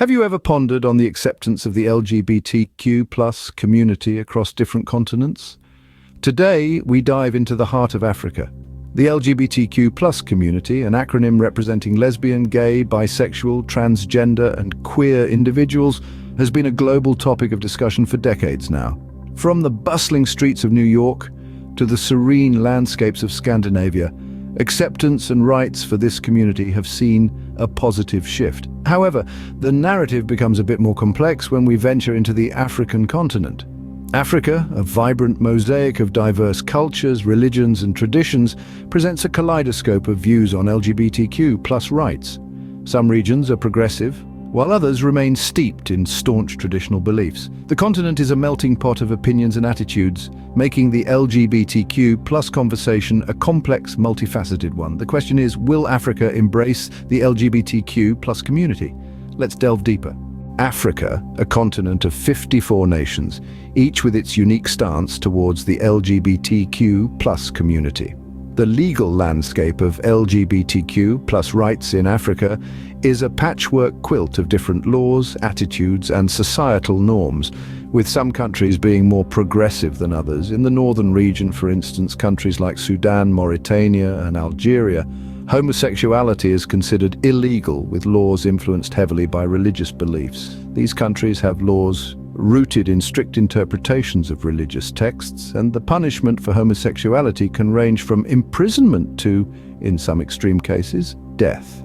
Have you ever pondered on the acceptance of the LGBTQ plus community across different continents? Today, we dive into the heart of Africa. The LGBTQ plus community, an acronym representing lesbian, gay, bisexual, transgender, and queer individuals, has been a global topic of discussion for decades now. From the bustling streets of New York to the serene landscapes of Scandinavia, acceptance and rights for this community have seen a positive shift. However, the narrative becomes a bit more complex when we venture into the African continent. Africa, a vibrant mosaic of diverse cultures, religions, and traditions, presents a kaleidoscope of views on LGBTQ plus rights. Some regions are progressive, while others remain steeped in staunch traditional beliefs. The continent is a melting pot of opinions and attitudes, making the LGBTQ plus conversation a complex, multifaceted one. The question is, will Africa embrace the LGBTQ plus community? Let's delve deeper. Africa, a continent of 54 nations, each with its unique stance towards the LGBTQ plus community. The legal landscape of LGBTQ plus rights in Africa is a patchwork quilt of different laws, attitudes, and societal norms, with some countries being more progressive than others. In the northern region, for instance, countries like Sudan, Mauritania, and Algeria, homosexuality is considered illegal, with laws influenced heavily by religious beliefs. These countries have laws rooted in strict interpretations of religious texts, and the punishment for homosexuality can range from imprisonment to, in some extreme cases, death.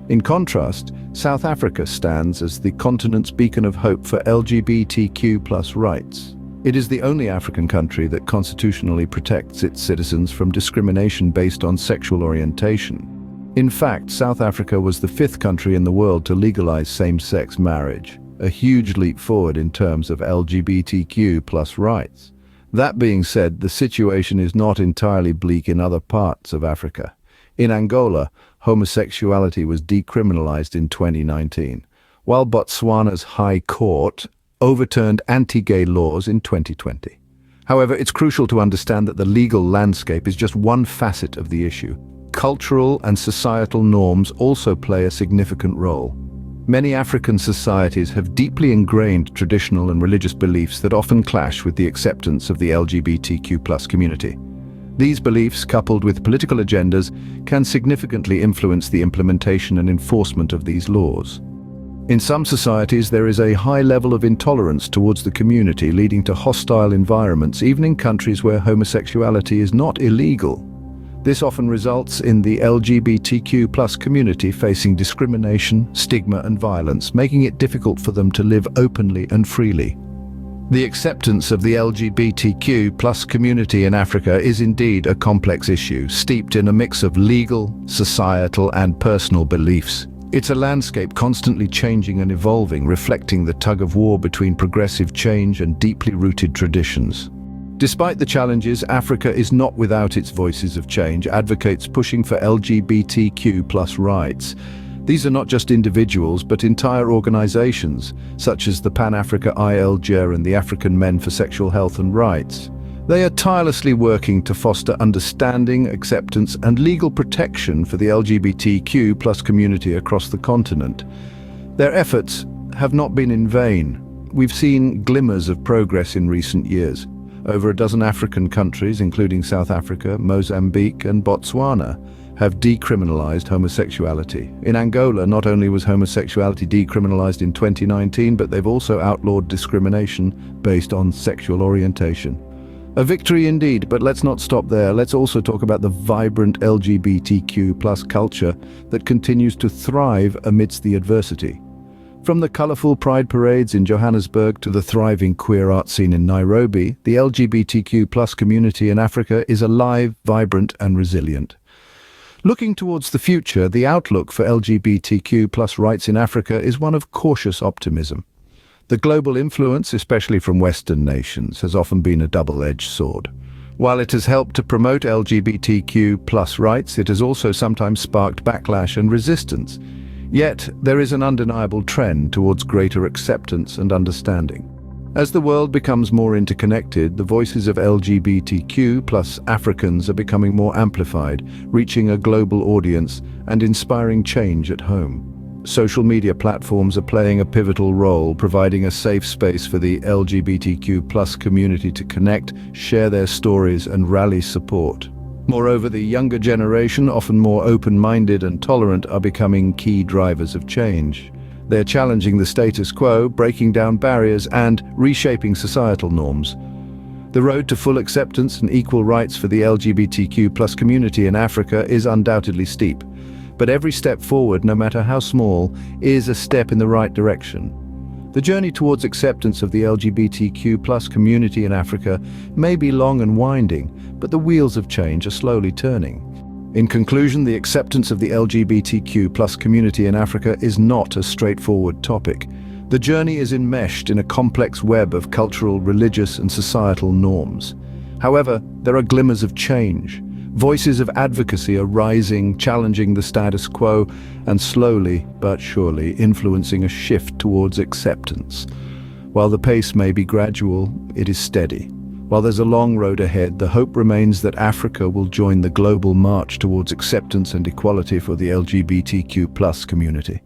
In contrast, South Africa stands as the continent's beacon of hope for LGBTQ plus rights. It is the only African country that constitutionally protects its citizens from discrimination based on sexual orientation. In fact, South Africa was the 5th country in the world to legalize same-sex marriage, a huge leap forward in terms of LGBTQ plus rights. That being said, the situation is not entirely bleak in other parts of Africa. In Angola, homosexuality was decriminalized in 2019, while Botswana's High Court overturned anti-gay laws in 2020. However, it's crucial to understand that the legal landscape is just one facet of the issue. Cultural and societal norms also play a significant role. Many African societies have deeply ingrained traditional and religious beliefs that often clash with the acceptance of the LGBTQ plus community. These beliefs, coupled with political agendas, can significantly influence the implementation and enforcement of these laws. In some societies, there is a high level of intolerance towards the community, leading to hostile environments, even in countries where homosexuality is not illegal. This often results in the LGBTQ plus community facing discrimination, stigma, and violence, making it difficult for them to live openly and freely. The acceptance of the LGBTQ plus community in Africa is indeed a complex issue, steeped in a mix of legal, societal, and personal beliefs. It's a landscape constantly changing and evolving, reflecting the tug-of-war between progressive change and deeply rooted traditions. Despite the challenges, Africa is not without its voices of change, advocates pushing for LGBTQ plus rights. These are not just individuals, but entire organizations, such as the Pan-Africa ILGA and the African Men for Sexual Health and Rights. They are tirelessly working to foster understanding, acceptance, and legal protection for the LGBTQ plus community across the continent. Their efforts have not been in vain. We've seen glimmers of progress in recent years. Over a dozen African countries, including South Africa, Mozambique, and Botswana, have decriminalized homosexuality. In Angola, not only was homosexuality decriminalized in 2019, but they've also outlawed discrimination based on sexual orientation. A victory indeed, but let's not stop there. Let's also talk about the vibrant LGBTQ plus culture that continues to thrive amidst the adversity. From the colorful pride parades in Johannesburg to the thriving queer art scene in Nairobi, the LGBTQ plus community in Africa is alive, vibrant, and resilient. Looking towards the future, the outlook for LGBTQ plus rights in Africa is one of cautious optimism. The global influence, especially from Western nations, has often been a double-edged sword. While it has helped to promote LGBTQ plus rights, it has also sometimes sparked backlash and resistance. Yet, there is an undeniable trend towards greater acceptance and understanding. As the world becomes more interconnected, the voices of LGBTQ plus Africans are becoming more amplified, reaching a global audience and inspiring change at home. Social media platforms are playing a pivotal role, providing a safe space for the LGBTQ+ community to connect, share their stories, and rally support. Moreover, the younger generation, often more open-minded and tolerant, are becoming key drivers of change. They're challenging the status quo, breaking down barriers, and reshaping societal norms. The road to full acceptance and equal rights for the LGBTQ+ community in Africa is undoubtedly steep. But every step forward, no matter how small, is a step in the right direction. The journey towards acceptance of the LGBTQ+ community in Africa may be long and winding, but the wheels of change are slowly turning. In conclusion, the acceptance of the LGBTQ+ community in Africa is not a straightforward topic. The journey is enmeshed in a complex web of cultural, religious, and societal norms. However, there are glimmers of change. Voices of advocacy are rising, challenging the status quo, and slowly but surely influencing a shift towards acceptance. While the pace may be gradual, it is steady. While there's a long road ahead, the hope remains that Africa will join the global march towards acceptance and equality for the LGBTQ+ community.